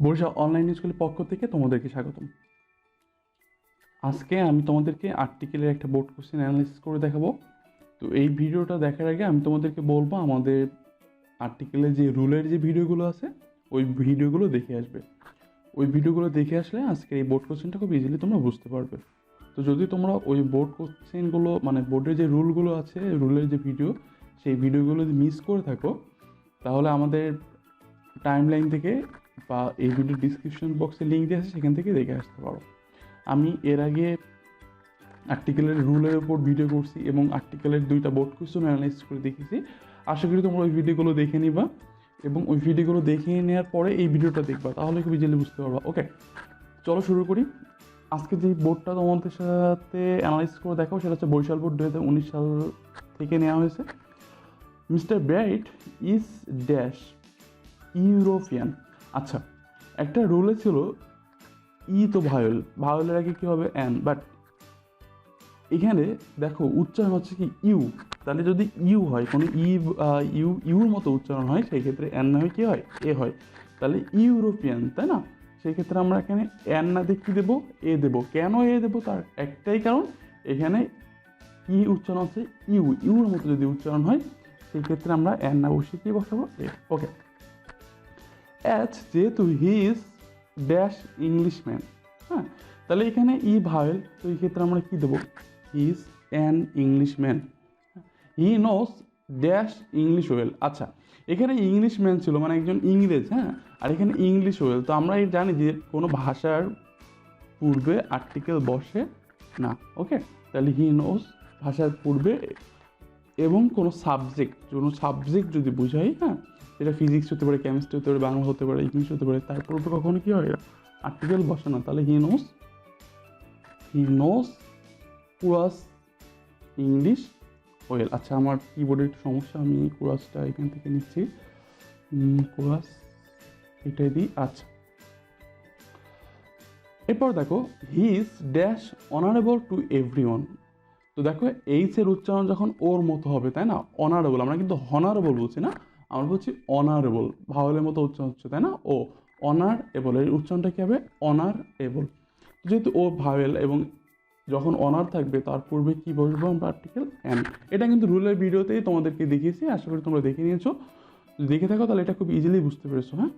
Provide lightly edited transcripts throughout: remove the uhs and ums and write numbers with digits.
Barishal online স্কুলের পক্ষ থেকে তোমাদেরকে স্বাগতম। আজকে আমি তোমাদেরকে আর্টিকেলের একটা বোর্ড কোশ্চেন অ্যানালাইসিস করে দেখাবো। তো এই ভিডিওটা দেখার আগে আমি তোমাদেরকে বলবো আমাদের আর্টিকেলের যে রুলের যে ভিডিওগুলো আছে ওই ভিডিওগুলো দেখে আসবে। ওই ভিডিওগুলো দেখে আসলে আজকে এই বোর্ড কোশ্চেনটা খুব ইজিলি তোমরা বুঝতে পারবে। তো যদি তোমরা ওই বোর্ড কোশ্চেনগুলো মানে বোর্ডের যে রুলগুলো আছে রুলের যে ভিডিও সেই ভিডিওগুলো যদি মিস করে থাকো তাহলে আমাদের টাইমলাইন থেকে বা এই ভিডিও ডিসক্রিপশন বক্সে লিঙ্ক দিয়ে আছে সেখান থেকে দেখে আসতে পারো। আমি এর আগে আর্টিকেলের রুলের উপর ভিডিও করছি এবং আর্টিকেলের 2টা বোর্ড কোয়েশ্চেন অ্যানালাইজ করে দেখেছি। আশা করি তোমরা ওই ভিডিওগুলো দেখে নিবা এবং ওই ভিডিওগুলো দেখে নেওয়ার পরে এই ভিডিওটা দেখবা, তাহলে খুব ইজিলি বুঝতে পারবা। ওকে, চলো শুরু করি। আজকে যে বোর্ডটা তোমাদের সাথে অ্যানালাইজ করে দেখাবো সেটা হচ্ছে বরিশাল বোর্ড 2019 সাল থেকে নেওয়া হয়েছে। Mister bright is dash European. আচ্ছা, একটা রুলে ছিল তো ভায়োলের আগে কী হবে অ্যান, বাট এখানে দেখো উচ্চারণ হচ্ছে কি ইউ। তাহলে যদি ইউ হয় কোনো ইউর মতো উচ্চারণ হয় সেই ক্ষেত্রে অ্যান না হয় কী হয় এ হয়। তাহলে ইউরোপিয়ান, তাই না? সেই ক্ষেত্রে আমরা এখানে অ্যান না দিয়ে কী দেবো এ দেবো। কেন এ দেবো তার একটাই কারণ, এখানে উচ্চারণ হচ্ছে ইউর মতো যদি উচ্চারণ হয় সেই ক্ষেত্রে আমরা অ্যান না বসিয়ে কী বসাবো এ। ওকে, যেহেতু হি ইজ ড্যাশ ইংলিশম্যান, হ্যাঁ, তাহলে এখানে ভাওয়েল, তো এই ক্ষেত্রে আমরা কী দেবো he is an Englishman. He knows dash English well. আচ্ছা, এখানে ইংলিশম্যান ছিল মানে একজন ইংরেজ, হ্যাঁ, আর এখানে ইংলিশ ওয়েল। তো আমরা জানি যে কোনো ভাষার পূর্বে আর্টিকেল বসে না। ওকে, তাহলে হি নোস ভাষার পূর্বে এবং কোনো সাবজেক্ট যদি বুঝাই, হ্যাঁ, এটা ফিজিক্স হতে পারে, কেমিস্ট্রি হতে পারে, বাংলা হতে পারে, ইংলিশ হতে পারে, তারপর তো কখনো কী হয় আর্টিকেল বসে না। তাহলে হি নোস কুরাস ইংলিশ ওয়েল। আচ্ছা, আমার কিবোর্ডের একটু সমস্যা, আমি কুরাসটা এখান থেকে নিচ্ছি, কুরাস এটাই দিই। আচ্ছা, এরপর দেখো he is dash honourable to everyone. তো দেখো এইচের উচ্চারণ যখন ওর মতো হবে, তাই না, অনারেবল, আমরা কিন্তু হনারেবল বলছি না, আমরা বলছি অনারেবল, ভাওয়ালের মতো উচ্চারণ হচ্ছে, তাই না, ও অনারেবল, এর উচ্চারণটা কী হবে অনারেবল। যেহেতু ও ভাওয়েল এবং যখন অনার থাকবে তার পূর্বে কী বসবো আমরা আর্টিকেল অ্যান। এটা কিন্তু রুলের ভিডিওতেই তোমাদেরকে দেখিয়েছি, আশা করি তোমরা দেখে নিয়েছো। যদি দেখে থাকো তাহলে এটা খুব ইজিলি বুঝতে পেরেছো। হ্যাঁ,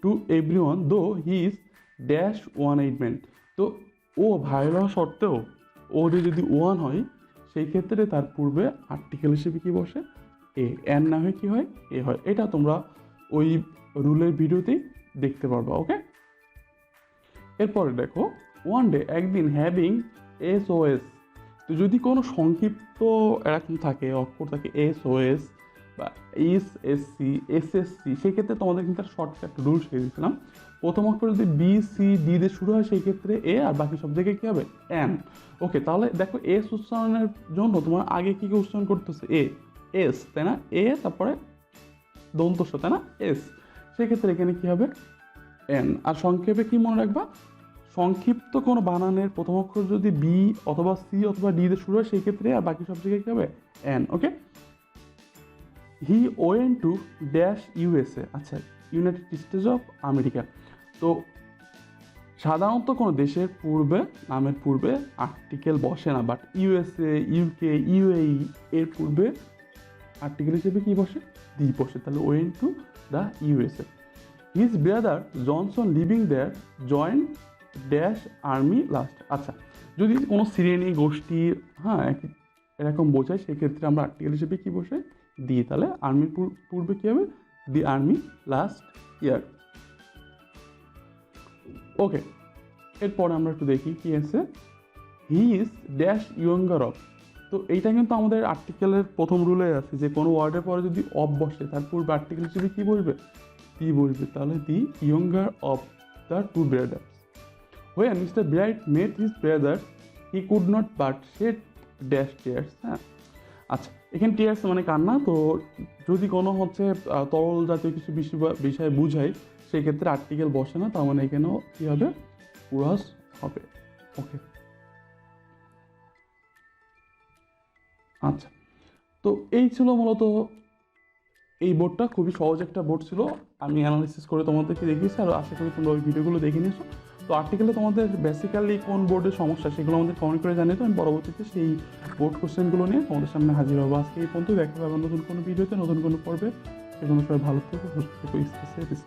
টু এভরিওয়ান দো হি ইজ ড্যাশ 18 ম্যান। তো ও ভাইয়েল হওয়া সত্ত্বেও ও যদি 1 হয় সেই ক্ষেত্রে তার পূর্বে আর্টিকেল হিসেবে কী বসে এ, অ্যান না হয় কী হয় এ হয়। এটা তোমরা ওই রুলের ভিডিওতেই দেখতে পারবা। ওকে, এরপরে দেখো ওয়ান ডে, একদিন, হ্যাভিং SOS। তো যদি কোনো সংক্ষিপ্ত এরকম থাকে অক্ষর থাকে SOS বা SSC SSC, সেক্ষেত্রে তোমাদের কিন্তু একটা শর্টকাট রুল শিখে দিয়েছিলাম। প্রথম অক্ষর যদি BCD দিয়ে শুরু হয় সেই ক্ষেত্রে এ, আর বাকি সব জায়গায় কী হবে অ্যান। ওকে, তাহলে দেখো এস উচ্চারণের জন্য তোমার আগে কী কী উচ্চারণ করতেছে এস, তাই না, এ তারপরে দন্তস্ব, তাই না, এস। সেক্ষেত্রে এখানে কী হবে এন। আর সংক্ষেপে কি মনে রাখবা, সংক্ষিপ্ত কোনো বানানের প্রথম অক্ষর যদি বি অথবা সি অথবা ডি দিয়ে শুরু হয় সেই ক্ষেত্রে আর বাকি সব জায়গায় কী হবে N. Okay, he went to dash USA। আচ্ছা, ইউনাইটেড স্টেটস অফ আমেরিকা। তো সাধারণত কোনো দেশের পূর্বে নামের পূর্বে আর্টিকেল বসে না, বাট USA, UK, UAE এর পূর্বে আর্টিকেল হিসেবে কী বসে দি বসে। তাহলে went to the USA। His brother Johnson living there join dash army last. আচ্ছা, যদি কোনো শ্রেণী গোষ্ঠী, হ্যাঁ, এরকম বোঝায় সেক্ষেত্রে আমরা আর্টিকেল হিসেবে কী বসে দিই। তাহলে আর্মির পূর্বে কী হবে দি আর্মি লাস্ট ইয়ার। ওকে, এরপরে আমরা একটু দেখি কী আছে। He is dash younger of. তো এইটা কিন্তু আমাদের আর্টিকেলের প্রথম রুলে আছে যে কোনো ওয়ার্ডের পরে যদি অফ বসে তার পূর্বে আর্টিকেল হিসেবে কী বসবে দি বসবে। তাহলে the younger of the two brothers. When Mr. Bright met his brother, he could not but shed dash tears. হ্যাঁ, আচ্ছা, এখানে টিয়ার্স মানে কান্না। তো যদি কোনো হচ্ছে তরল জাতীয় কিছু বিষয় বুঝাই সেক্ষেত্রে আর্টিকেল বসে না, তার মানে এখানেও কী হবে পুরাস হবে। ওকে, আচ্ছা, তো এই ছিল মূলত এই বোর্ডটা, খুবই সহজ একটা বোর্ড ছিল। আমি অ্যানালিসিস করে তোমাদেরকে দেখিয়েছি, আর আশা করি তোমরা ওই ভিডিওগুলো দেখে নিয়েছো। তো আর্টিকেলে তোমাদের বেসিক্যালি কোন বোর্ডের সমস্যা সেগুলো আমাদের কমেন্ট করে জানিয়ে তো আমি পরবর্তীতে সেই বোর্ড কোশ্চেনগুলো নিয়ে তোমাদের সামনে হাজির হবো। আজকে এই পর্যন্ত, দেখা হবে নতুন কোনো ভিডিওতে, নতুন কোনো পর্বে। সেজন্য সবাই ভালো থেকো, সুস্থ থেকো, স্টে সেফ।